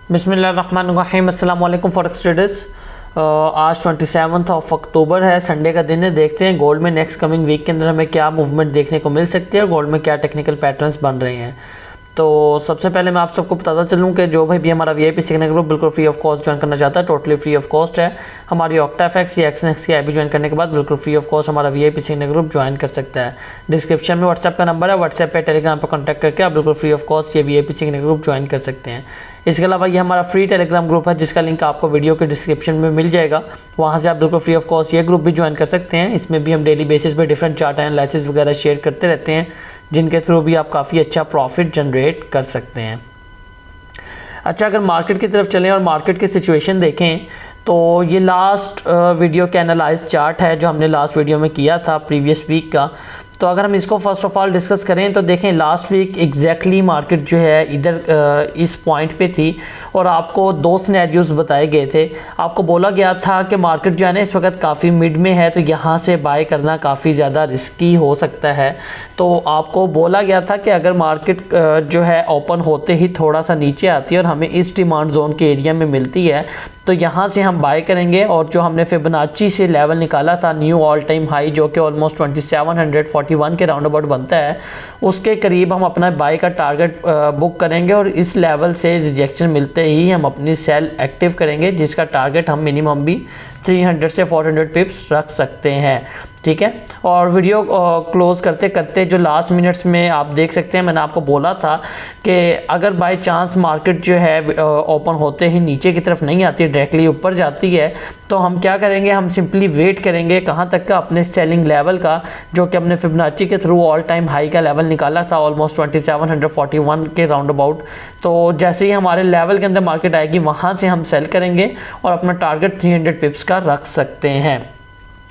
बिस्मिल्लाहिर्रहमानिर्रहीम। अस्सलाम वालेकुम फॉरेक्स ट्रेडर्स। आज 27 अक्टूबर है, संडे का दिन है। देखते हैं गोल्ड में नेक्स्ट कमिंग वीक के अंदर हमें क्या मूवमेंट देखने को मिल सकती है और गोल्ड में क्या टेक्निकल पैटर्न्स बन रहे हैं। तो सबसे पहले मैं आप सबको बताता चलूँ कि जो भाई भी हमारा वीआईपी सीखने ग्रुप बिल्कुल फ्री ऑफ कॉस्ट ज्वाइन करना चाहता है, टोटली फ्री ऑफ कॉस्ट है। हमारी ऑक्टाफेक्स या एक्सनेक्स की ऐप ज्वाइन करने के बाद बिल्कुल फ्री ऑफ कॉस्ट हमारा वीआईपी सीखने ग्रुप ज्वाइन कर सकता है। डिस्क्रिप्शन में व्हाट्सएप का नंबर है, व्हाट्सएप पे टेलीग्राम पर कॉन्टैक्ट करके आप बिल्कुल फ्री ऑफ कॉस्ट ये वीआईपी सीखने ग्रुप ज्वाइन कर सकते हैं। इसके अलावा ये हमारा फ्री टेलीग्राम ग्रुप है जिसका लिंक आपको वीडियो के डिस्क्रिप्शन में मिल जाएगा। वहाँ से आप बिल्कुल फ्री ऑफ कॉस्ट ये ग्रुप भी ज्वाइन कर सकते हैं। इसमें भी हम डेली बेसिस पे डिफरेंट चार्ट एनालिसिस वगैरह शेयर करते रहते हैं, जिनके थ्रू भी आप काफ़ी अच्छा प्रॉफिट जनरेट कर सकते हैं। अच्छा, अगर मार्केट की तरफ चलें और मार्केट की सिचुएशन देखें तो ये लास्ट वीडियो के एनालाइज चार्ट है जो हमने लास्ट वीडियो में किया था प्रीवियस वीक का। तो अगर हम इसको फर्स्ट ऑफ ऑल डिस्कस करें तो देखें लास्ट वीक एग्जैक्टली मार्केट जो है इधर इस पॉइंट पे थी और आपको दो सिनेरियोज बताए गए थे। आपको बोला गया था कि मार्केट जो है ना इस वक्त काफ़ी मिड में है, तो यहाँ से बाय करना काफ़ी ज़्यादा रिस्की हो सकता है। तो आपको बोला गया था कि अगर मार्केट जो है ओपन होते ही थोड़ा सा नीचे आती है और हमें इस डिमांड जोन के एरिया में मिलती है तो यहाँ से हम बाय करेंगे। और जो हमने फिबोनाची से लेवल निकाला था न्यू ऑल टाइम हाई जो कि ऑलमोस्ट 2741 के राउंड अबाउट बनता है, उसके करीब हम अपना बाय का टारगेट बुक करेंगे और इस लेवल से रिजेक्शन मिलते ही हम अपनी सेल एक्टिव करेंगे, जिसका टारगेट हम मिनिमम भी 300 से 400 पिप्स रख सकते हैं। ठीक है, और वीडियो क्लोज करते करते जो लास्ट मिनट्स में आप देख सकते हैं, मैंने आपको बोला था कि अगर बाय चांस मार्केट जो है ओपन होते ही नीचे की तरफ नहीं आती, डायरेक्टली ऊपर जाती है, तो हम क्या करेंगे, हम सिंपली वेट करेंगे कहाँ तक का, अपने सेलिंग लेवल का, जो कि हमने फिबोनाची के थ्रू ऑल टाइम हाई का लेवल निकाला था ऑलमोस्ट 2741 के राउंड अबाउट। तो जैसे ही हमारे लेवल के अंदर मार्केट आएगी वहाँ से हम सेल करेंगे और अपना टारगेट 300 पिप्स का रख सकते हैं।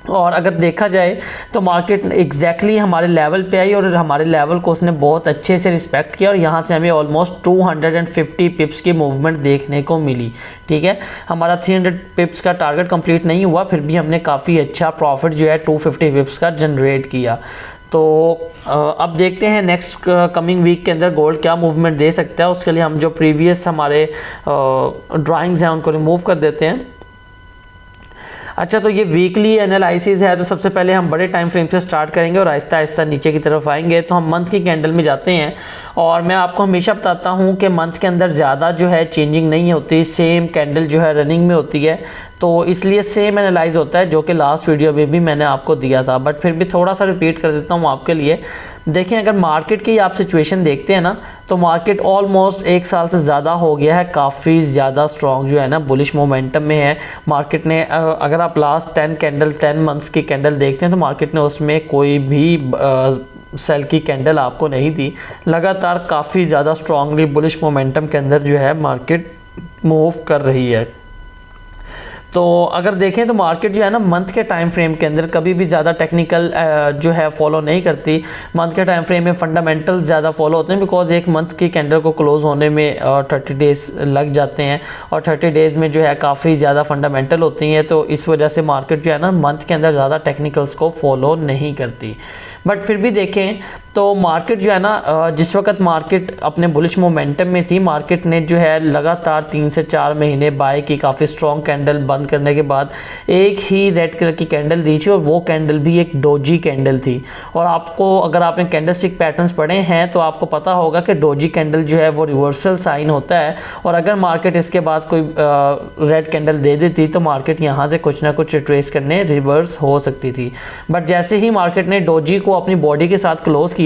और अगर देखा जाए तो मार्केट एग्जैक्टली हमारे लेवल पे आई और हमारे लेवल को उसने बहुत अच्छे से रिस्पेक्ट किया और यहाँ से हमें ऑलमोस्ट 250 पिप्स की मूवमेंट देखने को मिली। ठीक है, हमारा 300 पिप्स का टारगेट कंप्लीट नहीं हुआ, फिर भी हमने काफ़ी अच्छा प्रॉफिट जो है 250 पिप्स का जनरेट किया। तो अब देखते हैं नेक्स्ट कमिंग वीक के अंदर गोल्ड क्या मूवमेंट दे सकता है। उसके लिए हम जो प्रीवियस हमारे ड्राइंग्स हैं उनको रिमूव कर देते हैं। अच्छा, तो ये वीकली एनालिसिस है, तो सबसे पहले हम बड़े टाइम फ्रेम से स्टार्ट करेंगे और आहिस्ता आहिस्ता नीचे की तरफ आएंगे। तो हम मंथ की कैंडल में जाते हैं और मैं आपको हमेशा बताता हूँ कि मंथ के अंदर ज़्यादा जो है चेंजिंग नहीं होती, सेम कैंडल जो है रनिंग में होती है, तो इसलिए सेम एनालाइज होता है जो कि लास्ट वीडियो में भी मैंने आपको दिया था, बट फिर भी थोड़ा सा रिपीट कर देता हूँ आपके लिए। देखें, अगर मार्केट की आप सिचुएशन देखते हैं ना, तो मार्केट ऑलमोस्ट एक साल से ज़्यादा हो गया है काफ़ी ज़्यादा स्ट्रॉन्ग जो है ना बुलिश मोमेंटम में है मार्केट ने। अगर आप लास्ट 10 मंथ्स की कैंडल देखते हैं तो मार्केट ने उसमें कोई भी सेल की कैंडल आपको नहीं दी। लगातार काफ़ी ज़्यादा स्ट्रॉन्गली बुलिश मोमेंटम के अंदर जो है मार्केट मूव कर रही है। तो अगर देखें तो मार्केट जो है ना मंथ के टाइम फ्रेम के अंदर कभी भी ज़्यादा टेक्निकल जो है फॉलो नहीं करती। मंथ के टाइम फ्रेम में फंडामेंटल ज़्यादा फॉलो होते हैं, बिकॉज एक मंथ की कैंडल को क्लोज होने में 30 डेज़ लग जाते हैं और 30 डेज़ में जो है काफ़ी ज़्यादा फंडामेंटल होती हैं। तो इस वजह से मार्केट जो है ना मंथ के अंदर ज़्यादा टेक्निकल्स को फॉलो नहीं करती। बट फिर भी देखें तो मार्केट जो है ना जिस वक्त मार्केट अपने बुलिश मोमेंटम में थी, मार्केट ने जो है लगातार 3 से 4 महीने बाय की, काफ़ी स्ट्रॉन्ग कैंडल बंद करने के बाद एक ही रेड कलर की कैंडल दी थी और वो कैंडल भी एक डोजी कैंडल थी। और आपको अगर आपने कैंडलस्टिक पैटर्न्स पढ़े हैं तो आपको पता होगा कि डोजी कैंडल जो है वो रिवर्सल साइन होता है और अगर मार्केट इसके बाद कोई रेड कैंडल दे देती तो मार्केट यहाँ से कुछ ना कुछ रिट्रेस करने रिवर्स हो सकती थी। बट जैसे ही मार्केट ने डोजी को अपनी बॉडी के साथ क्लोज किया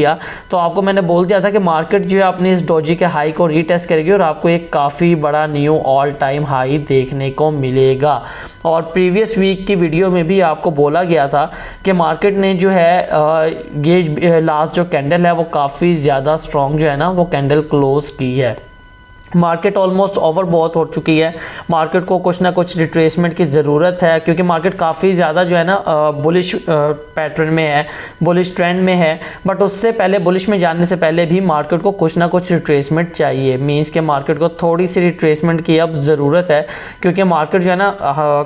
तो आपको मैंने बोल दिया था कि मार्केट जो है अपनी इस डोजी के हाई को रीटेस्ट करेगी और आपको एक काफ़ी बड़ा न्यू ऑल टाइम हाई देखने को मिलेगा। और प्रीवियस वीक की वीडियो में भी आपको बोला गया था कि मार्केट ने जो है ये लास्ट जो कैंडल है वो काफ़ी ज़्यादा स्ट्रॉन्ग जो है ना वो कैंडल क्लोज की है। मार्केट ऑलमोस्ट ओवर बहुत हो चुकी है, मार्केट को कुछ ना कुछ रिट्रेसमेंट की ज़रूरत है क्योंकि मार्केट काफ़ी ज़्यादा जो है ना बुलिश पैटर्न में है, बुलिश ट्रेंड में है। बट उससे पहले बुलिश में जाने से पहले भी मार्केट को कुछ ना कुछ रिट्रेसमेंट चाहिए। मींस के मार्केट को थोड़ी सी रिट्रेसमेंट की अब ज़रूरत है क्योंकि मार्केट जो है ना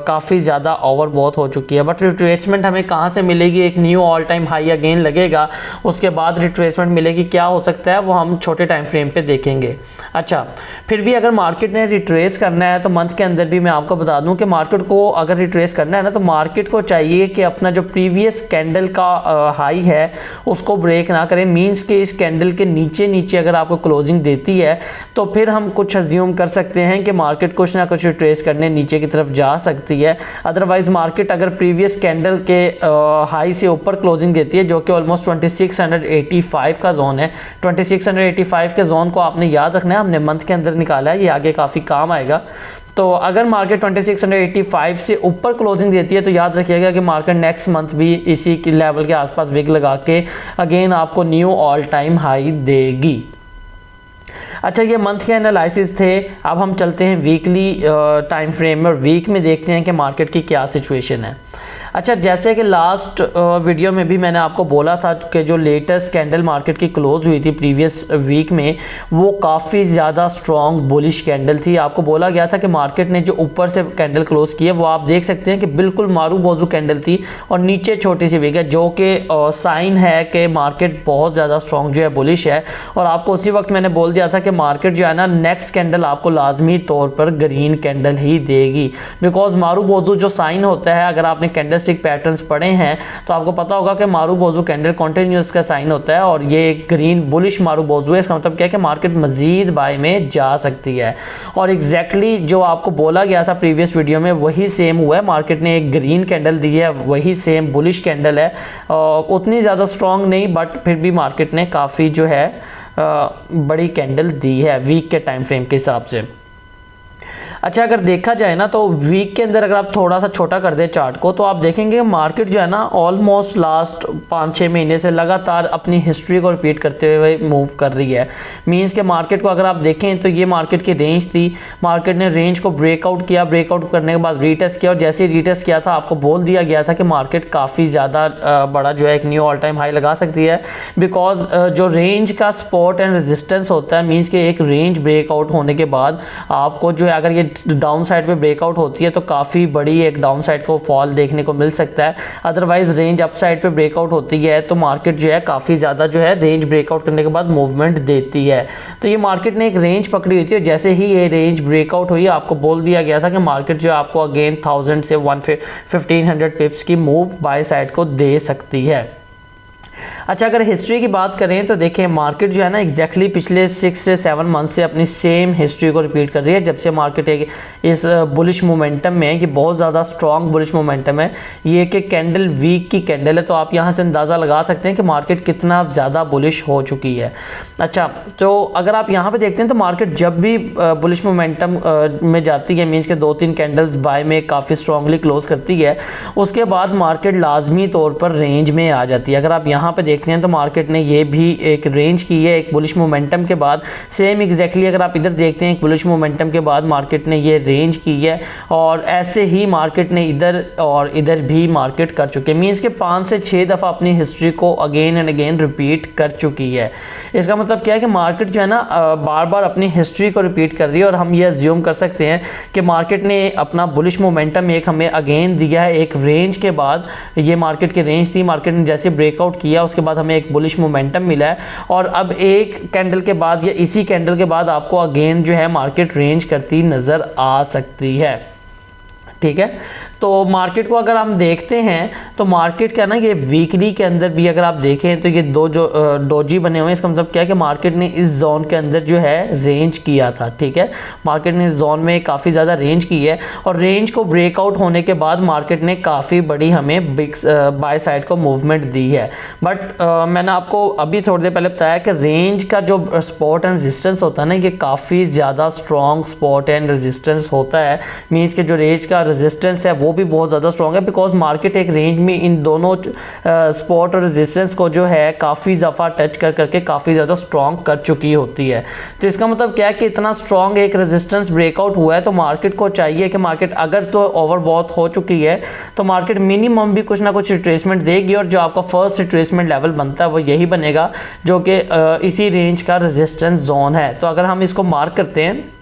काफ़ी ज़्यादा ओवर बहुत हो चुकी है। बट रिट्रेसमेंट हमें कहाँ से मिलेगी, एक knew all time high again लगेगा, उसके बाद रिट्रेसमेंट मिलेगी। क्या हो सकता है वो हम छोटे टाइम फ्रेम पर देखेंगे। अच्छा, फिर भी अगर मार्केट ने रिट्रेस करना है तो मंथ के अंदर भी मैं आपको बता दूं कि मार्केट को अगर रिट्रेस करना है ना, तो मार्केट को चाहिए कि अपना जो प्रीवियस कैंडल का हाई है उसको ब्रेक ना करें। मींस कि इस कैंडल के नीचे नीचे अगर आपको क्लोजिंग देती है तो फिर हम कुछ अज्यूम कर सकते हैं कि मार्केट कुछ ना कुछ रिट्रेस करने नीचे की तरफ जा सकती है। अदरवाइज मार्केट अगर प्रीवियस कैंडल के हाई से ऊपर क्लोजिंग देती है, जो कि ऑलमोस्ट 2685 का जोन है, 2685 के जोन को आपने याद रखना है, हमने मंथ के अंदर निकाला है, ये आगे काफ़ी काम आएगा। तो अगर मार्केट 2685 से ऊपर क्लोजिंग देती है तो याद रखिएगा कि मार्केट नेक्स्ट मंथ भी इसी लेवल के आसपास विग लगा के अगेन आपको न्यू ऑल टाइम हाई देगी। अच्छा, ये मंथ के एनालिसिस थे। अब हम चलते हैं वीकली टाइम फ्रेम में और वीक में देखते हैं कि मार्केट की क्या सिचुएशन है। अच्छा, जैसे कि लास्ट वीडियो में भी मैंने आपको बोला था कि जो लेटेस्ट कैंडल मार्केट की क्लोज हुई थी प्रीवियस वीक में, वो काफ़ी ज़्यादा स्ट्रॉन्ग बुलिश कैंडल थी। आपको बोला गया था कि मार्केट ने जो ऊपर से कैंडल क्लोज की है वो आप देख सकते हैं कि बिल्कुल मारू बोजू कैंडल थी और नीचे छोटी सी वीक है, जो कि साइन है कि मार्केट बहुत ज़्यादा स्ट्रॉन्ग जो है बुलिश है। और आपको उसी वक्त मैंने बोल दिया था कि मार्केट जो है ना, नेक्स्ट कैंडल आपको लाजमी तौर पर ग्रीन कैंडल ही देगी, बिकॉज मारू बोजू जो साइन होता है, अगर आपने कैंडल पैटर्न्स पढ़े हैं तो आपको पता होगा कि मारू बोजू कैंडल कॉन्टिन्यूस का साइन होता है और ये ग्रीन बुलिश मारू बोजू है। इसका मतलब क्या है कि मार्केट मजीद बाय में जा सकती है। और एग्जैक्टली जो आपको बोला गया था प्रीवियस वीडियो में वही सेम हुआ है। मार्केट ने एक ग्रीन कैंडल दी है, वही सेम बुलिश कैंडल है, उतनी ज़्यादा स्ट्रॉन्ग नहीं, बट फिर भी मार्केट ने काफ़ी जो है बड़ी कैंडल दी है वीक के टाइम फ्रेम के हिसाब से। अच्छा, अगर देखा जाए ना तो वीक के अंदर अगर आप थोड़ा सा छोटा कर दें चार्ट को, तो आप देखेंगे मार्केट जो है ना ऑलमोस्ट लास्ट 5-6 महीने से लगातार अपनी हिस्ट्री को रिपीट करते हुए मूव कर रही है। मींस के मार्केट को अगर आप देखें तो ये मार्केट की रेंज थी, मार्केट ने रेंज को ब्रेकआउट किया, ब्रेकआउट करने के बाद रीटेस्ट किया और जैसे ही रीटेस्ट किया था आपको बोल दिया गया था कि मार्केट काफ़ी ज़्यादा बड़ा जो है एक न्यू ऑल टाइम हाई लगा सकती है। बिकॉज जो रेंज का सपोर्ट एंड रेजिस्टेंस होता है, मीन्स के एक रेंज ब्रेकआउट होने के बाद आपको जो है अगर ये डाउन साइड पे ब्रेकआउट होती है तो काफ़ी बड़ी एक डाउन साइड को फॉल देखने को मिल सकता है। अदरवाइज रेंज अप साइड पे ब्रेकआउट होती है तो मार्केट जो है काफ़ी ज़्यादा जो है रेंज ब्रेकआउट करने के बाद मूवमेंट देती है। तो ये मार्केट ने एक रेंज पकड़ी हुई थी और जैसे ही ये रेंज ब्रेकआउट हुई आपको बोल दिया गया था कि मार्केट जो है आपको अगेन 1000 से 1500 पिप्स की मूव बाय साइड को दे सकती है। अच्छा, अगर हिस्ट्री की बात करें तो देखिए मार्केट जो है ना एग्जैक्टली पिछले 6 से 7 मंथ से अपनी सेम हिस्ट्री को रिपीट कर रही है। जब से मार्केट एक इस बुलिश मोमेंटम में है कि बहुत ज़्यादा स्ट्रॉन्ग बुलिश मोमेंटम है, ये एक कैंडल वीक की कैंडल है, तो आप यहाँ से अंदाज़ा लगा सकते हैं कि मार्केट कितना ज़्यादा बुलिश हो चुकी है। अच्छा, तो अगर आप यहाँ पर देखते हैं तो मार्केट जब भी बुलिश मोमेंटम में जाती है, मीन्स के 2-3 कैंडल्स बाय में काफ़ी स्ट्रांगली क्लोज करती है, उसके बाद मार्केट लाजमी तौर पर रेंज में आ जाती है। अगर आप यहाँ पे देखते हैं तो मार्केट ने ये भी एक रेंज की है एक बुलिश मोमेंटम के बाद, सेम एग्जैक्टली अगर आप इधर देखते हैं एक बुलिश मोमेंटम के बाद मार्केट ने ये रेंज की है और ऐसे ही मार्केट ने इधर और इधर भी मार्केट कर चुके हैं। मीन्स के 5 से 6 दफ़ा अपनी हिस्ट्री को अगेन एंड अगेन रिपीट कर चुकी है। इसका मतलब क्या है कि मार्केट जो है ना बार बार अपनी हिस्ट्री को रिपीट कर रही है और हम ये अज्यूम कर सकते हैं कि मार्केट ने अपना बुलिश मोमेंटम एक हमें अगेन दिया है एक रेंज के बाद। ये मार्केट की रेंज थी, मार्केट ने जैसे ब्रेकआउट किया उसके बाद हमें एक बुलिश मोमेंटम मिला है और अब एक कैंडल के बाद या इसी कैंडल के बाद आपको अगेन जो है मार्केट रेंज करती नज़र आ सकती है। ठीक है, तो मार्केट को अगर हम देखते हैं तो मार्केट क्या ना ये वीकली के अंदर भी अगर आप देखें तो ये दो जो डोजी बने हुए हैं, इसका मतलब क्या है कि मार्केट ने इस जोन के अंदर जो है रेंज किया था। ठीक है, मार्केट ने इस जोन में काफ़ी ज़्यादा रेंज की है और रेंज को ब्रेकआउट होने के बाद मार्केट ने काफ़ी बड़ी हमें बिग बाय साइड को मूवमेंट दी है। बट मैंने आपको अभी थोड़ी देर पहले बताया कि रेंज का जो सपोर्ट एंड रेजिस्टेंस होता है ना, ये काफ़ी ज़्यादा स्ट्रॉन्ग सपोर्ट एंड रेजिस्टेंस होता है। मीन्स के जो रेंज का रेजिस्टेंस है वो भी बहुत ज़्यादा स्ट्रॉन्ग है, बिकॉज मार्केट एक रेंज में इन दोनों सपोर्ट और रेजिस्टेंस को जो है काफ़ी दफ़ा टच कर करके काफ़ी ज़्यादा स्ट्रॉन्ग कर चुकी होती है। तो इसका मतलब क्या है कि इतना स्ट्रॉन्ग एक रेजिस्टेंस ब्रेकआउट हुआ है तो मार्केट को चाहिए कि मार्केट अगर तो ओवरबॉट हो चुकी है तो मार्केट मिनिमम भी कुछ ना कुछ रिट्रेसमेंट देगी और जो आपका फर्स्ट रिट्रेसमेंट लेवल बनता है वो यही बनेगा जो कि इसी रेंज का रेजिस्टेंस जोन है। तो अगर हम इसको मार्क करते हैं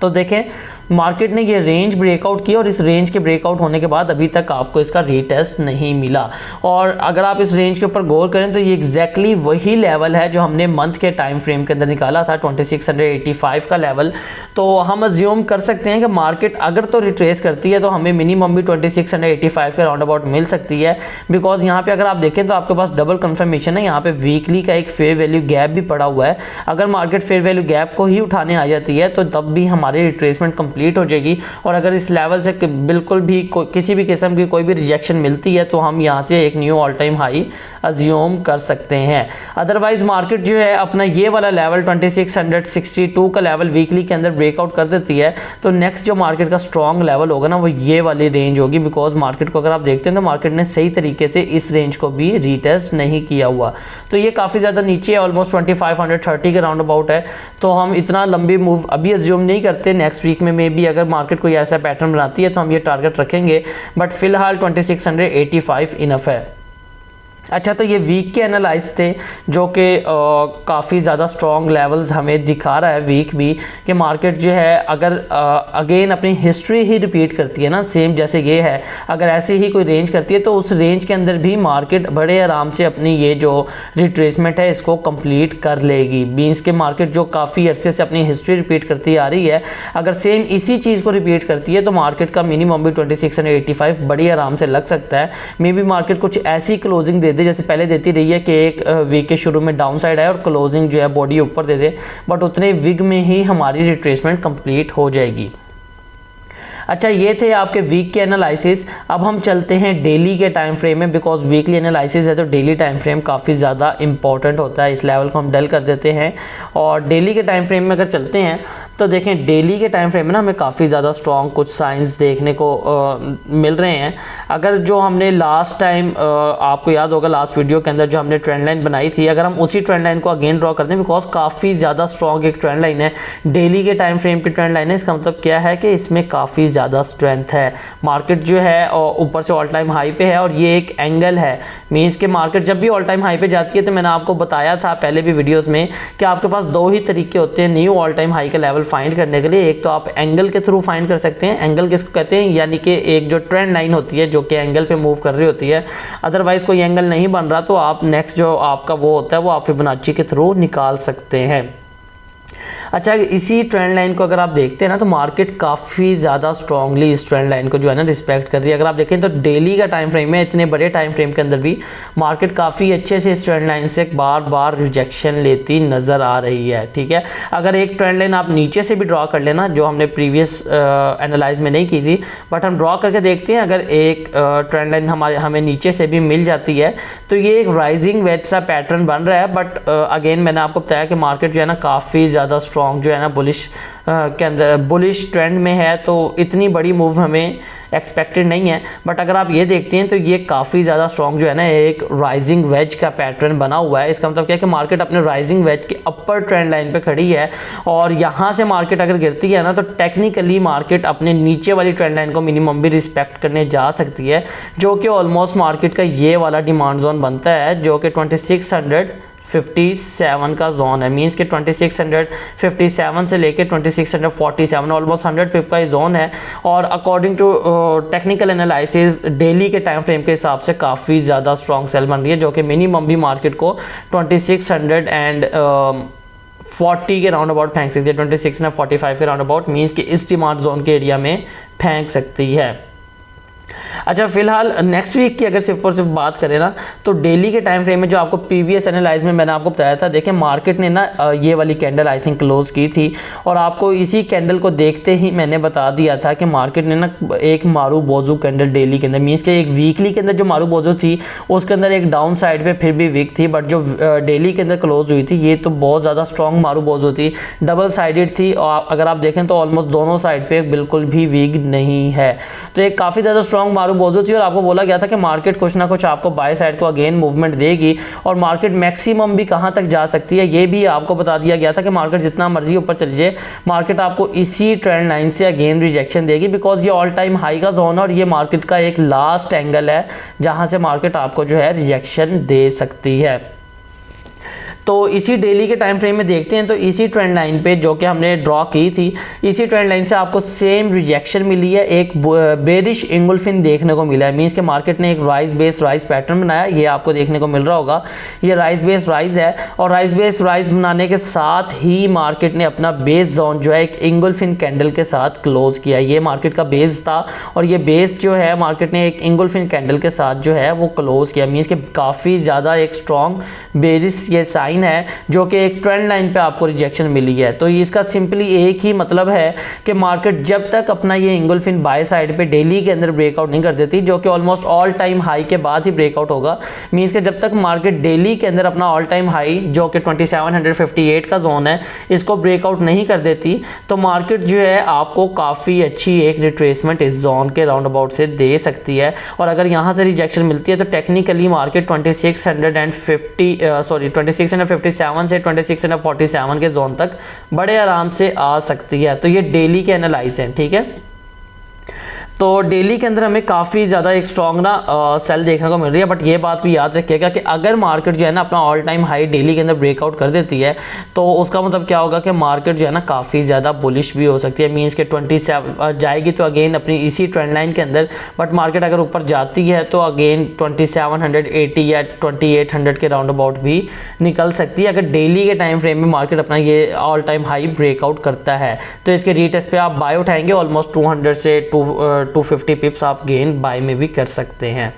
तो देखें मार्केट ने ये रेंज ब्रेकआउट किया और इस रेंज के ब्रेकआउट होने के बाद अभी तक आपको इसका रीटेस्ट नहीं मिला। और अगर आप इस रेंज के ऊपर गौर करें तो ये एग्जैक्टली वही लेवल है जो हमने मंथ के टाइम फ्रेम के अंदर निकाला था, 2685 का लेवल। तो हम अज्यूम कर सकते हैं कि मार्केट अगर तो रिट्रेस करती है तो हमें मिनिमम भी 2685 के राउंड अबाउट मिल सकती है, बिकॉज यहाँ पे अगर आप देखें तो आपके पास डबल कंफर्मेशन है। यहाँ पे वीकली का एक फेयर वैल्यू गैप भी पड़ा हुआ है। अगर मार्केट फेयर वैल्यू गैप को ही उठाने आ जाती है तो तब भी हमारी रिट्रेसमेंट कंप्लीट हो जाएगी। और अगर इस लेवल से बिल्कुल भी किसी भी किस्म की कोई भी रिजेक्शन मिलती है तो हम यहाँ से एक knew all time high assume कर सकते हैं। अदरवाइज मार्केट जो है अपना ये वाला लेवल 2662 का लेवल वीकली के अंदर ब्रेकआउट कर देती है तो नेक्स्ट जो मार्केट का स्ट्रॉन्ग लेवल होगा ना वो ये वाली रेंज होगी। बिकॉज मार्केट को अगर आप देखते हैं तो मार्केट ने सही तरीके से इस रेंज को भी रीटेस्ट नहीं किया हुआ, तो ये काफ़ी ज़्यादा नीचे है, ऑलमोस्ट 2530 के राउंड अबाउट है। तो हम इतना लंबी मूव अभी अज्यूम नहीं करते। नेक्स्ट वीक में भी अगर मार्केट कोई ऐसा पैटर्न बनाती है तो हम ये टारगेट रखेंगे, बट फिलहाल 2685 इनफ है। अच्छा, तो ये वीक के एनालाइज थे जो कि काफ़ी ज़्यादा स्ट्रॉन्ग लेवल्स हमें दिखा रहा है वीक भी, कि मार्केट जो है अगर अगेन अपनी हिस्ट्री ही रिपीट करती है ना, सेम जैसे ये है, अगर ऐसे ही कोई रेंज करती है तो उस रेंज के अंदर भी मार्केट बड़े आराम से अपनी ये जो रिट्रेसमेंट है इसको कंप्लीट कर लेगी। मींस के मार्केट जो काफ़ी अरसे से अपनी हिस्ट्री रिपीट करती आ रही है, अगर सेम इसी चीज़ को रिपीट करती है तो मार्केट का मिनिमम भी 2685 बड़ी आराम से लग सकता है। मे बी मार्केट कुछ ऐसी क्लोजिंग दे जैसे पहले देती रही है कि एक वीक के शुरू में डाउन साइड है और क्लोजिंग जो है बॉडी ऊपर दे दे, बट उतने वीक में ही हमारी रिट्रेसमेंट कंप्लीट हो जाएगी। अच्छा, ये थे आपके वीक के एनालिसिस। अब हम चलते हैं डेली के टाइम फ्रेम में, बिकॉज वीकली एनालिसिस है तो डेली टाइम फ्रेम काफ़ी ज़्यादा इंपॉर्टेंट होता है। इस लेवल को हम डल कर देते हैं और डेली के टाइम फ्रेम में अगर चलते हैं तो देखें डेली के टाइम फ्रेम में ना हमें काफ़ी ज़्यादा स्ट्रॉन्ग कुछ साइंस देखने को मिल रहे हैं। अगर जो हमने लास्ट टाइम आपको याद होगा लास्ट वीडियो के अंदर जो हमने ट्रेंड लाइन बनाई थी, अगर हम उसी ट्रेंड लाइन को अगेन ड्रॉ करते हैं, बिकॉज काफ़ी ज़्यादा स्ट्रॉन्ग एक ट्रेंड लाइन है, डेली के टाइम फ्रेम की ट्रेंड लाइन है। इसका मतलब क्या है कि इसमें काफ़ी ज़्यादा स्ट्रेंथ है। मार्केट जो है ऊपर से ऑल टाइम हाई पे है और ये एक एंगल है। मीन्स के मार्केट जब भी ऑल टाइम हाई पे जाती है तो मैंने आपको बताया था पहले भी वीडियोस में कि आपके पास दो ही तरीके होते हैं न्यू ऑल टाइम हाई का लेवल फाइंड करने के लिए। एक तो आप एंगल के थ्रू फाइंड कर सकते हैं। एंगल किसको कहते हैं? यानी कि एक जो ट्रेंड लाइन होती है जो कि एंगल पे मूव कर रही होती है। अदरवाइज कोई एंगल नहीं बन रहा तो आप नेक्स्ट जो आपका वो होता है वो आप फिबोनाची के थ्रू निकाल सकते हैं। अच्छा, इसी ट्रेंड लाइन को अगर आप देखते हैं ना तो मार्केट काफ़ी ज़्यादा स्ट्रांगली इस ट्रेंड लाइन को जो है ना रिस्पेक्ट कर रही है। अगर आप देखें तो डेली का टाइम फ्रेम है, इतने बड़े टाइम फ्रेम के अंदर भी मार्केट काफ़ी अच्छे से इस ट्रेंड लाइन से बार बार रिजेक्शन लेती नज़र आ रही है। ठीक है, अगर एक ट्रेंड लाइन आप नीचे से भी ड्रॉ कर लेना, जो हमने प्रीवियस एनालाइज में नहीं की थी, बट हम ड्रॉ करके देखते हैं, अगर एक ट्रेंड लाइन हमें नीचे से भी मिल जाती है तो ये एक राइजिंग वेज सा पैटर्न बन रहा है। बट अगेन मैंने आपको बताया कि मार्केट जो है ना काफ़ी ज़्यादा स्ट्रॉन्ग जो है ना बुलिश के अंदर बुलिश ट्रेंड में है, तो इतनी बड़ी मूव हमें एक्सपेक्टेड नहीं है। बट अगर आप ये देखते हैं तो ये काफ़ी ज़्यादा स्ट्रॉन्ग जो है ना एक राइजिंग वेज का पैटर्न बना हुआ है। इसका मतलब क्या है कि मार्केट अपने राइजिंग वेज के अपर ट्रेंड लाइन पे खड़ी है और यहाँ से मार्केट अगर गिरती है ना तो टेक्निकली मार्केट अपने नीचे वाली ट्रेंड लाइन को मिनिमम भी रिस्पेक्ट करने जा सकती है, जो कि ऑलमोस्ट मार्केट का ये वाला डिमांड जोन बनता है जो कि 2657 का जोन है। मींस कि 2657 से लेके 2647 ऑलमोस्ट 100 पिप का जोन है। और according to technical analysis daily के टाइम फ्रेम के हिसाब से काफ़ी ज़्यादा स्ट्रॉन्ग सेल बन रही है, जो कि मिनिमम भी मार्केट को 2640 के राउंड अबाउट फेंक सकती है, 2645 के राउंड अबाउट। मीन्स कि इस डिमांड जोन के एरिया में फेंक सकती है। अच्छा, फिलहाल नेक्स्ट वीक की अगर सिर्फ और सिर्फ बात करें ना तो डेली के टाइम फ्रेम में जो आपको प्रीवियस एनालाइज में मैंने आपको बताया था, देखें मार्केट ने ना ये वाली कैंडल आई थिंक क्लोज की थी और आपको इसी कैंडल को देखते ही मैंने बता दिया था कि मार्केट ने ना एक मारू बोजू कैंडल डेली के अंदर, मीन्स के एक वीकली के अंदर जो मारू बोजू थी उसके अंदर एक डाउन साइड पे फिर भी वीक थी, बट जो डेली के अंदर क्लोज हुई थी ये तो बहुत ज़्यादा स्ट्रॉन्ग मारू बोजू थी, डबल साइडेड थी। और अगर आप देखें तो ऑलमोस्ट दोनों साइड पर बिल्कुल भी वीक नहीं है, तो एक काफ़ी ज़्यादा स्ट्रॉन्ग मारू बोजू थी। और आपको बोला गया था कि मार्केट कुछ ना कुछ आपको बाय साइड को अगेन मूवमेंट देगी और मार्केट मैक्सिमम भी कहां तक जा सकती है ये भी आपको बता दिया गया था कि मार्केट जितना मर्जी ऊपर चली जाए मार्केट आपको इसी ट्रेंड लाइन से अगेन रिजेक्शन देगी, बिकॉज ये ऑल टाइम हाई का जोन है और ये मार्केट का एक लास्ट एंगल है जहां से मार्केट आपको जो है रिजेक्शन दे सकती है। तो इसी डेली के टाइम फ्रेम में देखते हैं तो इसी ट्रेंड लाइन पे जो कि हमने ड्रॉ की थी, इसी ट्रेंड लाइन से आपको सेम रिजेक्शन मिली है, एक बेरिश इंगुल्फिन देखने को मिला है। मींस के मार्केट ने एक राइज बेस राइज पैटर्न बनाया, ये आपको देखने को मिल रहा होगा, ये राइज बेस राइज है। और राइज बेस राइज बनाने के साथ ही मार्केट ने अपना बेस जोन जो है एक इंगुल्फिन कैंडल के साथ क्लोज किया। ये मार्केट का बेस था और ये बेस जो है मार्केट ने एक इंगुल्फिन कैंडल के साथ जो है वो क्लोज किया। मींस के काफ़ी ज़्यादा एक स्ट्रॉन्ग बेरिश ये साइन है जो कि एक ट्रेंड लाइन पे आपको रिजेक्शन मिली है। तो इसका सिंपली एक ही मतलब है कि मार्केट जब तक अपना ये इंगुल्फिन बाय साइड पे डेली के अंदर ब्रेकआउट नहीं कर देती, जो कि ऑलमोस्ट ऑल टाइम हाई के बाद ही ब्रेकआउट होगा, मींस के जब तक मार्केट डेली के अंदर अपना ऑल टाइम हाई जो कि 2758 का जोन है इसको ब्रेकआउट नहीं कर देती, तो मार्केट जो है आपको काफ़ी अच्छी एक रिट्रेसमेंट इस जोन के राउंड अबाउट से दे सकती है। और अगर यहाँ से रिजेक्शन मिलती है तो टेक्निकली मार्केट 2657 से 2647 के जोन तक बड़े आराम से आ सकती है। तो ये डेली के एनालाइज हैं, ठीक है। तो डेली के अंदर हमें काफ़ी ज़्यादा एक स्ट्रॉन्ग ना सेल देखने को मिल रही है। बट ये बात भी याद रखिएगा कि अगर मार्केट जो है ना अपना ऑल टाइम हाई डेली के अंदर ब्रेकआउट कर देती है तो उसका मतलब क्या होगा कि मार्केट जो है ना काफ़ी ज़्यादा बुलिश भी हो सकती है। मींस के 27 जाएगी तो अगेन अपनी इसी ट्रेंड लाइन के अंदर, बट मार्केट अगर ऊपर जाती है तो अगेन 2780 या 2800 के राउंड अबाउट भी निकल सकती है अगर डेली के टाइम फ्रेम में मार्केट अपना ये ऑल टाइम हाई ब्रेकआउट करता है। तो इसके रीटेस्ट पे आप बाय उठाएंगे, ऑलमोस्ट 200 से 250 पिप्स आप गेन बाय में भी कर सकते हैं।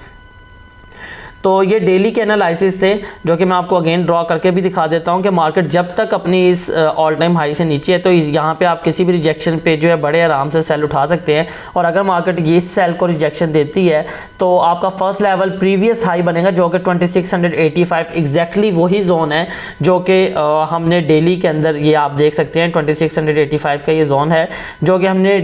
तो ये डेली के एनालिसिस थे जो कि मैं आपको अगेन ड्रॉ करके भी दिखा देता हूँ कि मार्केट जब तक अपनी इस ऑल टाइम हाई से नीचे है तो यहाँ पे आप किसी भी रिजेक्शन पे जो है बड़े आराम से सेल उठा सकते हैं। और अगर मार्केट ये इस सेल को रिजेक्शन देती है तो आपका फर्स्ट लेवल प्रीवियस हाई बनेगा जो कि 2685, एग्जैक्टली वही जोन है जो कि हमने डेली के अंदर ये आप देख सकते हैं 2685 का ये जोन है जो कि हमने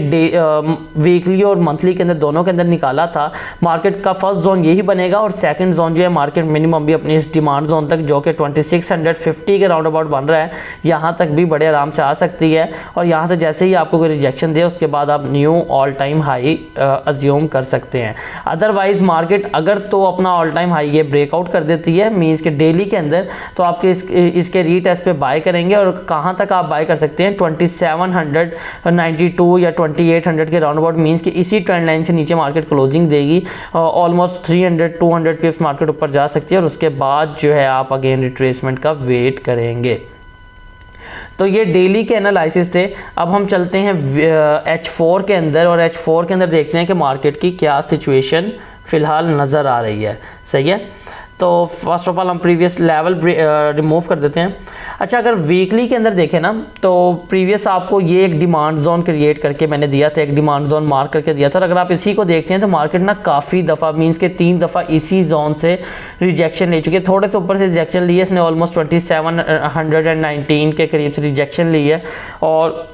वीकली और मंथली के अंदर दोनों के अंदर निकाला था। मार्केट का फर्स्ट जोन यही बनेगा और सेकंड जोन जो है मार्केट मिनिमम भी अपनी इस डिमांड जोन तक जो कि 2650 के राउंड अबाउट बन रहा है यहाँ तक भी बड़े आराम से आ सकती है। और यहाँ से जैसे ही आपको कोई रिजेक्शन दे उसके बाद आप knew all time high assume कर सकते हैं। अदरवाइज मार्केट अगर तो अपना ऑल टाइम हाई ये ब्रेकआउट कर देती है मींस के डेली के अंदर तो आपके इसके रीटेस्ट पे बाय करेंगे। और कहाँ तक आप बाय कर सकते हैं 2792 या 2800 के राउंड अबाउट, मींस कि इसी ट्रेंड लाइन से नीचे मार्केट क्लोजिंग देगी, ऑलमोस्ट 300-200 पिप्स मार्केट ऊपर जा सकती है और उसके बाद जो है आप अगेन रिट्रेसमेंट का वेट करेंगे। तो ये डेली के एनालिसिस थे। अब हम चलते हैं H4 के अंदर और H4 के अंदर देखते हैं कि मार्केट की क्या सिचुएशन फ़िलहाल नज़र आ रही है। सही है, तो फर्स्ट ऑफ ऑल हम प्रीवियस लेवल रिमूव कर देते हैं। अच्छा, अगर वीकली के अंदर देखें ना तो प्रीवियस आपको ये एक डिमांड जोन क्रिएट करके मैंने दिया था, एक डिमांड जोन मार्क करके दिया था। और अगर आप इसी को देखते हैं तो मार्केट ना काफ़ी दफ़ा मींस के 3 दफ़ा इसी जोन से रिजेक्शन ले चुकी है। थोड़े से ऊपर से रिजेक्शन ली है इसने, ऑलमोस्ट 2719 के करीब से रिजेक्शन ली है। और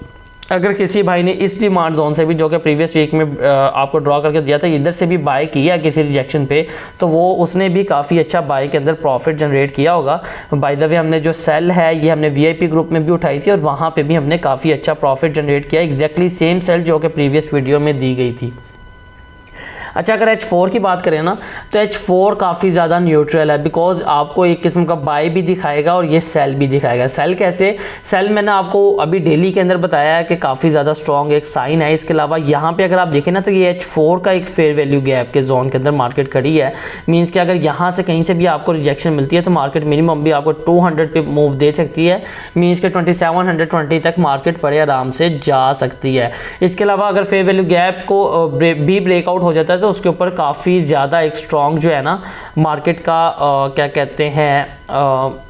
अगर किसी भाई ने इस डिमांड जोन से भी जो कि प्रीवियस वीक में आपको ड्रॉ करके दिया था इधर से भी बाय किया किसी रिजेक्शन पे तो वो उसने भी काफ़ी अच्छा बाय के अंदर प्रॉफिट जनरेट किया होगा। बाय द वे हमने जो सेल है ये हमने VIP ग्रुप में भी उठाई थी और वहाँ पे भी हमने काफ़ी अच्छा प्रॉफिट जनरेट किया, एग्जैक्टली सेम सेल जो कि प्रीवियस वीडियो में दी गई थी। अच्छा, अगर H4 की बात करें ना तो H4 काफ़ी ज़्यादा न्यूट्रल है, बिकॉज आपको एक किस्म का बाय भी दिखाएगा और ये सेल भी दिखाएगा। सेल कैसे? सेल मैंने आपको अभी डेली के अंदर बताया है कि काफ़ी ज़्यादा स्ट्रॉन्ग एक साइन है। इसके अलावा यहाँ पे अगर आप देखें ना तो ये H4 का एक फेयर वैल्यू गैप के जोन के अंदर मार्केट खड़ी है। मीन्स कि अगर यहाँ से कहीं से भी आपको रिजेक्शन मिलती है तो मार्केट मिनिमम भी आपको 200 पे मूव दे सकती है। मीन्स के 2720 तक मार्केट बड़े आराम से जा सकती है। इसके अलावा अगर फेयर वैल्यू गैप को भी ब्रेकआउट हो जाता है तो उसके ऊपर काफ़ी ज़्यादा एक स्ट्रॉन्ग जो है ना मार्केट का क्या कहते हैं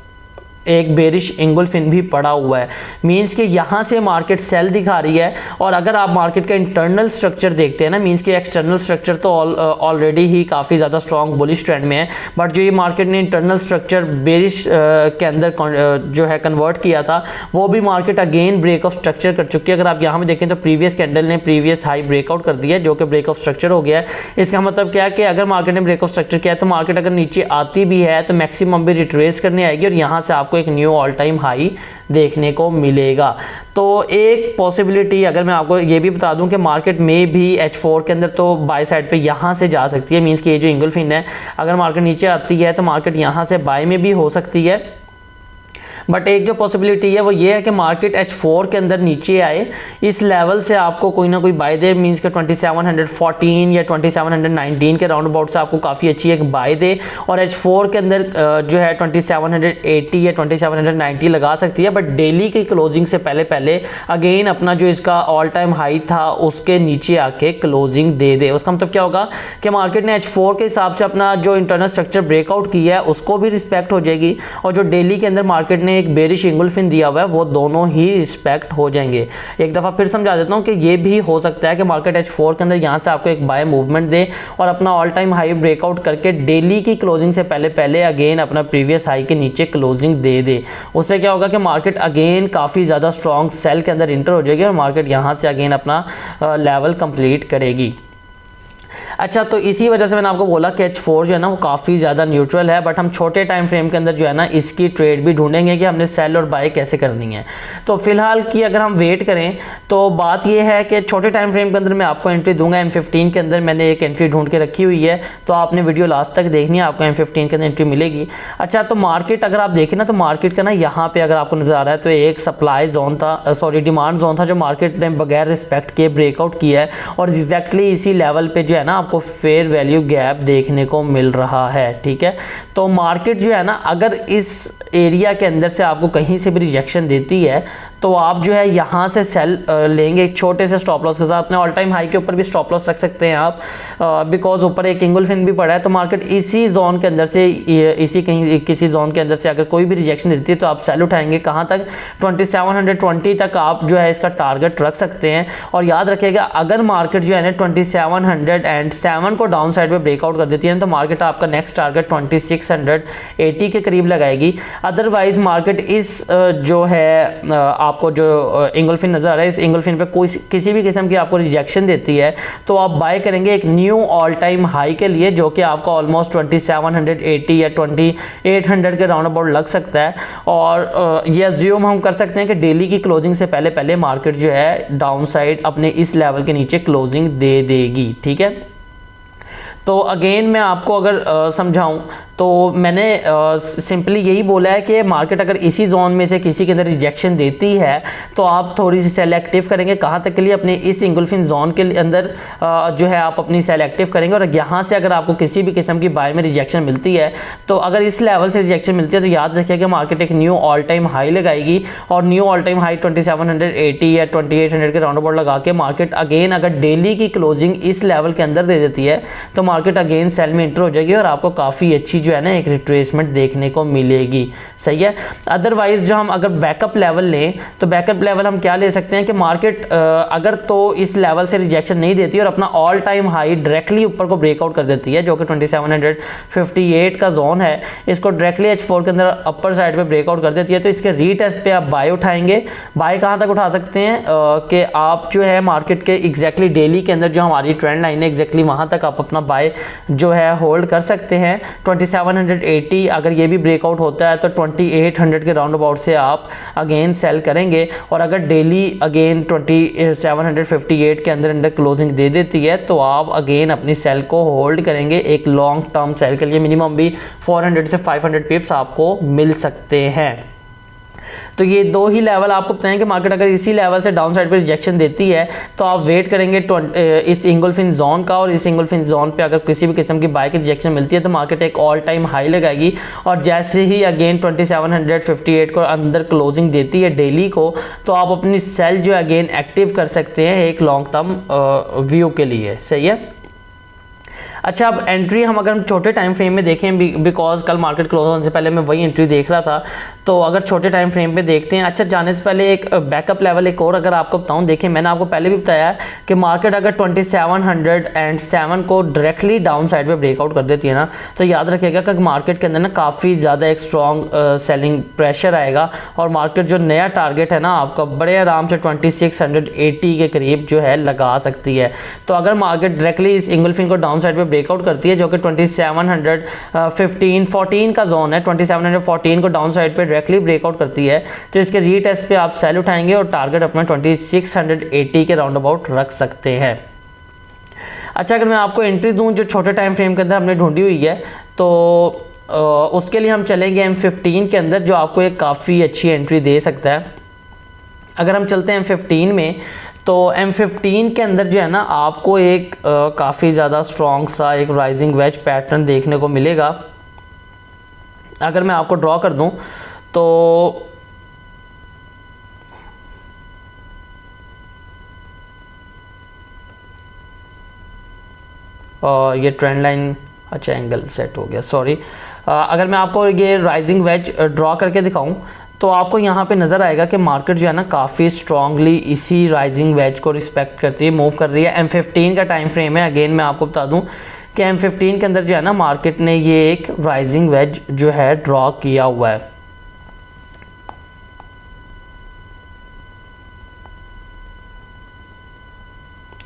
एक बेरिश इंगुल्फिन भी पड़ा हुआ है। मींस कि यहाँ से मार्केट सेल दिखा रही है। और अगर आप मार्केट का इंटरनल स्ट्रक्चर देखते हैं ना, मींस कि एक्सटर्नल स्ट्रक्चर तो ऑलरेडी ही काफ़ी ज़्यादा स्ट्रॉन्ग बुलिश ट्रेंड में है, बट जो ये मार्केट ने इंटरनल स्ट्रक्चर बेरिश के अंदर जो है कन्वर्ट किया था वो भी market again break of structure कर चुकी है। अगर आप यहाँ में देखें तो प्रीवियस कैंडल ने प्रीवियस हाई ब्रेकआउट कर दिया है जो कि ब्रेक ऑफ स्ट्रक्चर हो गया है। इसका मतलब क्या है कि अगर मार्केट ने ब्रेक ऑफ स्ट्रक्चर किया है तो मार्केट अगर नीचे आती भी है तो मैक्सिमम भी रिट्रेस करने आएगी और यहाँ से आपको एक न्यू ऑल टाइम हाई देखने को मिलेगा। तो एक पॉसिबिलिटी अगर मैं आपको ये भी बता दूं कि मार्केट में भी H4 के अंदर तो बाय साइड पे यहाँ से जा सकती है। मींस कि ये जो इंगुल्फिन है अगर मार्केट नीचे आती है तो मार्केट यहाँ से बाय में भी हो सकती है। बट एक जो पॉसिबिलिटी है वो ये है कि मार्केट H4 के अंदर नीचे आए, इस लेवल से आपको कोई ना कोई बाय दे, मींस के 2714 या 2719 के राउंड अबाउट से आपको काफ़ी अच्छी एक बाय दे, और H4 के अंदर जो है 2780 या 2790 लगा सकती है, बट डेली की क्लोजिंग से पहले पहले अगेन अपना जो इसका ऑल टाइम हाई था उसके नीचे आके क्लोजिंग दे दे। उसका मतलब क्या होगा कि मार्केट ने H4 के हिसाब से अपना जो इंटरनल स्ट्रक्चर ब्रेकआउट किया है उसको भी रिस्पेक्ट हो जाएगी, और जो डेली के अंदर मार्केट ने एक बेरिश इंगुल्फिन दिया हुआ है वो दोनों ही रिस्पेक्ट हो जाएंगे। एक दफ़ा फिर समझा देता हूँ कि ये भी हो सकता है कि मार्केट H4 के अंदर यहाँ से आपको एक बाय मूवमेंट दे और अपना ऑल टाइम हाई ब्रेकआउट करके डेली की क्लोजिंग से पहले पहले अगेन अपना प्रीवियस हाई के नीचे क्लोजिंग दे दे। उससे क्या होगा कि मार्केट अगेन काफ़ी ज़्यादा स्ट्रॉन्ग सेल के अंदर इंटर हो जाएगी और मार्केट यहाँ से अगेन अपना लेवल कंप्लीट करेगी। अच्छा, तो इसी वजह से मैंने आपको बोला कि H4 जो है ना वो काफ़ी ज़्यादा न्यूट्रल है, बट हम छोटे टाइम फ्रेम के अंदर जो है ना इसकी ट्रेड भी ढूंढेंगे कि हमने सेल और बाय कैसे करनी है। तो फिलहाल की अगर हम वेट करें तो बात ये है कि छोटे टाइम फ्रेम के अंदर मैं आपको एंट्री दूंगा। M15 के अंदर मैंने एक एंट्री ढूंढ के रखी हुई है, तो आपने वीडियो लास्ट तक देखनी है, आपको M15 के अंदर एंट्री मिलेगी। अच्छा, तो मार्केट अगर आप देखें ना तो मार्केट का ना यहाँ पे अगर आपको नजर आ रहा है तो एक सप्लाई जोन था, सॉरी डिमांड जोन था, जो मार्केट ने बगैर रिस्पेक्ट के ब्रेकआउट किया है, और एग्जैक्टली इसी लेवल पे जो है ना आपको फेयर वैल्यू गैप देखने को मिल रहा है। ठीक है, तो मार्केट जो है ना अगर इस एरिया के अंदर से आपको कहीं से भी रिजेक्शन देती है तो आप जो है यहाँ से सेल लेंगे एक छोटे से स्टॉप लॉस के साथ। अपने ऑल टाइम हाई के ऊपर भी स्टॉप लॉस रख सकते हैं आप, बिकॉज ऊपर एक इंगुल्फिन भी पड़ा है। तो मार्केट इसी जोन के अंदर से, इसी कहीं किसी जोन के अंदर से अगर कोई भी रिजेक्शन देती है तो आप सेल उठाएंगे कहाँ तक, 2720 तक आप जो है इसका टारगेट रख सकते हैं। और याद रखिएगा अगर मार्केट जो है ना 2707 को डाउन साइड में ब्रेकआउट कर देती है तो मार्केट आपका नेक्स्ट टारगेट 2680 के करीब लगाएगी। अदरवाइज मार्केट इस जो है आपको जो इंगुल्फिन नजर आ रहा है, इस इंगुल्फिन पे कोई किसी भी किस्म की आपको रिजेक्शन देती है तो आप बाय करेंगे एक न्यू ऑल टाइम हाई के लिए, जो कि आपको ऑलमोस्ट 2780 या 2800 के राउंड अबाउट लग सकता है। और ये अज्यूम हम कर सकते हैं कि डेली की क्लोजिंग से पहले पहले मार्केट जो है डाउन साइड अपने इस लेवल के नीचे क्लोजिंग दे देगी। ठीक है, तो अगेन मैं आपको अगर समझाऊं तो मैंने सिंपली यही बोला है कि मार्केट अगर इसी जोन में से किसी के अंदर रिजेक्शन देती है तो आप थोड़ी सी सेलेक्टिव करेंगे, कहाँ तक के लिए, अपने इस इंगुल्फिन जोन के अंदर जो है आप अपनी सेलेक्टिव करेंगे। और यहाँ से अगर आपको किसी भी किस्म की बाय में रिजेक्शन मिलती है तो अगर इस लेवल से रिजेक्शन मिलती है तो याद रखिए कि मार्केट एक न्यू ऑल टाइम हाई लगाएगी, और न्यू ऑल टाइम हाई 2780 या 2800 के राउंड अबाउट लगा के मार्केट अगेन अगर डेली की क्लोजिंग इस लेवल के अंदर दे देती है तो मार्केट अगेन सेल में इंटर हो जाएगी और आपको काफ़ी अच्छी जो है ना एक रिट्रेसमेंट देखने को मिलेगी। सही है। अदरवाइज जो हम अगर बैकअप लेवल लें तो बैकअप लेवल हम क्या ले सकते हैं कि मार्केट अगर तो इस लेवल से रिजेक्शन नहीं देती और अपना ऑल टाइम हाई डायरेक्टली ऊपर को ब्रेकआउट कर देती है, जो कि 2758 का जोन है, इसको डायरेक्टली H4 के अंदर अपर साइड पे ब्रेकआउट कर देती है, तो इसके रीटेस्ट पे आप बाय उठाएंगे। बाय कहाँ तक उठा सकते हैं कि आप जो है मार्केट के एग्जैक्टली डेली के अंदर जो हमारी ट्रेंड लाइन है एग्जैक्टली वहाँ तक आप अपना बाय जो है होल्ड कर सकते हैं। 2780 अगर ये भी ब्रेकआउट होता है तो 2800 के राउंड अबाउट से आप अगेन सेल करेंगे, और अगर डेली अगेन 2758 के अंदर क्लोजिंग दे देती है तो आप अगेन अपनी सेल को होल्ड करेंगे एक लॉन्ग टर्म सेल के लिए। मिनिमम भी 400 से 500 पिप्स आपको मिल सकते हैं। तो ये दो ही लेवल आपको बताएं कि मार्केट अगर इसी लेवल से डाउन साइड पे रिजेक्शन देती है तो आप वेट करेंगे इस इंगुल्फिन जोन का, और इस इंगुल्फिन जोन पे अगर किसी भी किस्म की बाय की रिजेक्शन मिलती है तो मार्केट एक ऑल टाइम हाई लगाएगी, और जैसे ही अगेन 2758 को अंदर क्लोजिंग देती है डेली को तो आप अपनी सेल जो अगेन एक्टिव कर सकते हैं एक लॉन्ग टर्म व्यू के लिए। सही है। अच्छा, अब एंट्री हम अगर छोटे टाइम फ्रेम में देखें, बिकॉज कल मार्केट क्लोज होने से पहले मैं वही एंट्री देख रहा था, तो अगर छोटे टाइम फ्रेम पे देखते हैं। अच्छा, जाने से पहले एक बैकअप लेवल एक और अगर आपको बताऊं, देखिए मैंने आपको पहले भी बताया कि मार्केट अगर 2707 को डायरेक्टली डाउन साइड पे ब्रेकआउट कर देती है ना तो याद रखिएगा कि मार्केट के अंदर ना काफ़ी ज़्यादा एक स्ट्रॉन्ग सेलिंग प्रेशर आएगा, और मार्केट जो नया टारगेट है ना आपका बड़े आराम से 2680 के करीब जो है लगा सकती है। तो अगर मार्केट डायरेक्टली इस इंगुल्फिन को डाउन साइड पे ब्रेकआउट करती है, जो कि 2714 का जोन है, 2714 को डाउन साइड पे डायरेक्टली ब्रेकआउट करती है तो इसके रीटेस्ट पे आप सेल उठाएंगे और टारगेट अपना 2680 के राउंड अबाउट रख सकते हैं। अच्छा, अगर मैं आपको एंट्री दूं जो छोटे टाइम फ्रेम के अंदर हमने ढूंढी हुई है तो उसके लिए हम चलेंगे M15 के अंदर, जो आपको एक काफ़ी अच्छी एंट्री दे सकता है। अगर हम चलते हैं M15 में, तो M15 के अंदर जो है ना आपको एक काफ़ी ज़्यादा स्ट्रॉन्ग सा एक राइजिंग वेज पैटर्न देखने को मिलेगा। अगर मैं आपको ड्रॉ कर दूं तो ये ट्रेंड लाइन, अच्छा एंगल सेट हो गया, सॉरी। अगर मैं आपको ये राइजिंग वेज ड्रॉ करके दिखाऊं तो आपको यहाँ पे नज़र आएगा कि मार्केट जो है ना काफ़ी स्ट्रांगली इसी राइजिंग वेज को रिस्पेक्ट करती है, मूव कर रही है। M15 का टाइम फ्रेम है। अगेन मैं आपको बता दूं कि M15 के अंदर जो है ना मार्केट ने ये एक राइजिंग वेज जो है ड्रॉ किया हुआ है।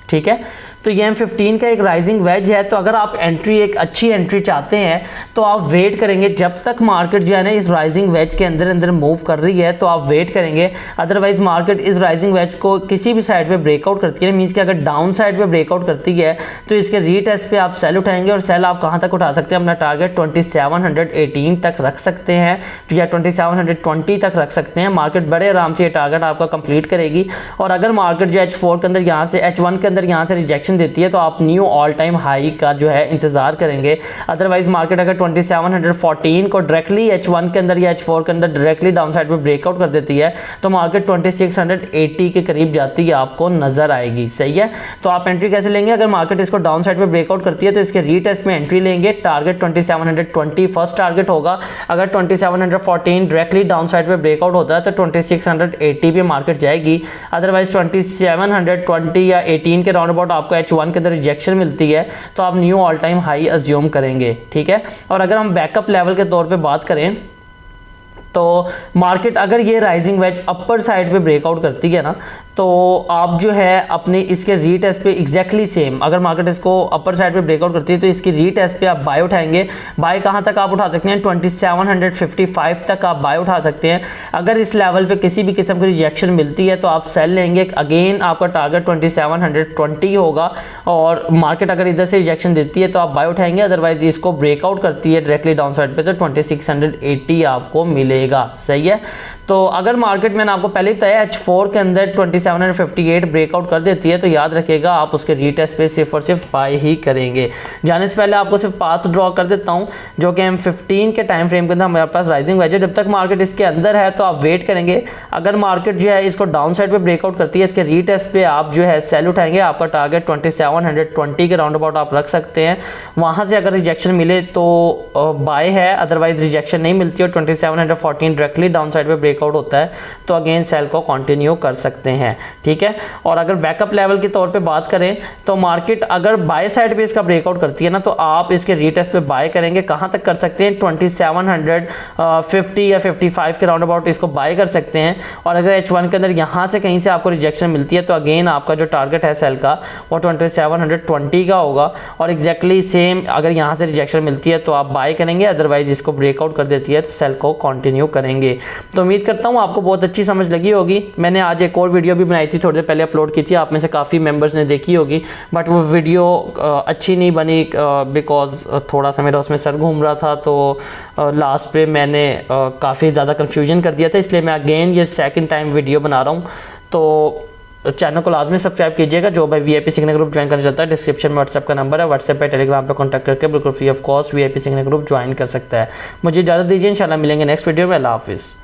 ठीक है, तो ये M15 का एक राइजिंग वेज है। तो अगर आप एंट्री, एक अच्छी एंट्री चाहते हैं तो आप वेट करेंगे जब तक मार्केट जो है ना इस राइजिंग वेज के अंदर अंदर मूव कर रही है, तो आप वेट करेंगे। अदरवाइज मार्केट इस राइजिंग वेज को किसी भी साइड पे ब्रेकआउट करती है, मीन्स कि अगर डाउन साइड पे ब्रेकआउट करती है तो इसके रीटेस्ट पे आप सेल उठाएंगे, और सेल आप कहाँ तक उठा सकते हैं, अपना टारगेट 2718 तक रख सकते हैं या 2720 तक रख सकते हैं। मार्केट बड़े आराम से ये टारगेट आपका कंप्लीट करेगी। और अगर मार्केट जो H4 के अंदर यहाँ से H1 के अंदर यहाँ से रिजेक्शन देती है तो आप न्यू ऑल टाइम हाई का जो है इंतजार करेंगे। अदरवाइज मार्केट अगर 2714 को डायरेक्टली H1 के अंदर या H4 के अंदर डायरेक्टली डाउन साइड पे ब्रेकआउट कर देती है तो मार्केट 2680 के करीब जाती है आपको नजर आएगी। सही है, तो आप एंट्री कैसे लेंगे? अगर मार्केट इसको डाउन साइड पे ब्रेकआउट करती है तो इसके रीटेस्ट में एंट्री लेंगे। टारगेट 2720 फर्स्ट टारगेट होगा। अगर 2714 डायरेक्टली डाउन साइड पे ब्रेकआउट होता है तो 2680 पे मार्केट जाएगी। अदरवाइज 2720 या 18 के राउंड अबाउट आपको H1 के अंदर रिजेक्शन मिलती है तो आप knew all time high assume करेंगे। ठीक है, और अगर हम बैकअप लेवल के तौर पे बात करें तो मार्केट अगर ये राइजिंग वेज अपर साइड पे ब्रेकआउट करती है ना तो आप जो है अपने इसके रीटेस्ट पे एग्जैक्टली सेम, अगर मार्केट इसको अपर साइड पे ब्रेकआउट करती है तो इसकी रीटेस्ट पे आप बाय उठाएंगे। बाय कहाँ तक आप उठा सकते हैं? 2755 तक आप बाय उठा सकते हैं। अगर इस लेवल पे किसी भी किस्म की रिजेक्शन मिलती है तो आप सेल लेंगे। अगेन आपका टारगेट 2720 होगा, और मार्केट अगर इधर से रिजेक्शन देती है तो आप बाय उठाएंगे। अदरवाइज इसको ब्रेकआउट करती है डायरेक्टली डाउन साइड पे तो 2680 आपको मिलेगा। सही है, तो अगर मार्केट, मैंने आपको पहले ही बताया, H4 के अंदर 2758 ब्रेकआउट कर देती है तो याद रखिएगा आप उसके रीटेस्ट पे सिर्फ और सिर्फ बाय ही करेंगे। जाने से पहले आपको सिर्फ पाथ ड्रॉ कर देता हूं, जो कि M15 के टाइम फ्रेम के अंदर हमारे पास राइजिंग वेज है। जब तक मार्केट इसके अंदर है तो आप वेट करेंगे। अगर मार्केट जो है इसको डाउन साइड पे ब्रेकआउट करती है, इसके रीटेस्ट पे आप जो है सेल उठाएंगे। आपका टारगेट 2720 के राउंड अबाउट आप रख सकते हैं। वहां से अगर रिजेक्शन मिले तो बाय है, अदरवाइज रिजेक्शन नहीं मिलती और 2714 डायरेक्टली डाउन साइड पे ब्रेकआउट होता है तो अगेन सेल को कंटिन्यू कर सकते हैं। ठीक है, और अगर बैकअप लेवल के तौर पे बात करें तो मार्केट अगर बाय साइड पे इसका ब्रेकआउट करती है ना तो आप इसके रीटेस्ट पे बाय करेंगे। कहां तक कर सकते हैं? 2750 या 55 के राउंड अबाउट इसको बाय कर सकते हैं। और अगर H1 के अंदर यहां से कहीं से आपको रिजेक्शन मिलती है तो अगेन आपका जो टारगेट है सेल का वो 2720 का होगा। और एग्जैक्टली सेम अगर यहां से रिजेक्शन मिलती है तो आप बाय करेंगे, अदरवाइज इसको ब्रेकआउट कर देती है तो सेल को कंटिन्यू करेंगे। तो उम्मीद करता हूँ आपको बहुत अच्छी समझ लगी होगी। मैंने आज एक और वीडियो भी बनाई थी, थोड़ी देर पहले अपलोड की थी, आप में से काफ़ी मेंबर्स ने देखी होगी, बट वो वीडियो अच्छी नहीं बनी बिकॉज थोड़ा सा मेरा उसमें सर घूम रहा था। तो लास्ट पे मैंने काफ़ी ज़्यादा कन्फ्यूजन कर दिया था, इसलिए मैं अगेन ये सेकंड टाइम वीडियो बना रहा हूँ। तो चैनल को लाजमी सब्सक्राइब कीजिएगा। जो भाई VIP सीखने ग्रुप ज्वाइन करना चाहता है, डिस्क्रिप्शन में व्हाट्सएप का नंबर है, व्हाट्सएप पे टेलीग्राम पे कॉन्टैक्ट करके बिल्कुल फ्री ऑफ कॉस्ट VIP सीखने ग्रुप ज्वाइन कर सकता है। मुझे इजाज़त दीजिए, इंशाल्लाह मिलेंगे नेक्स्ट वीडियो में। अल्लाह हाफिज़।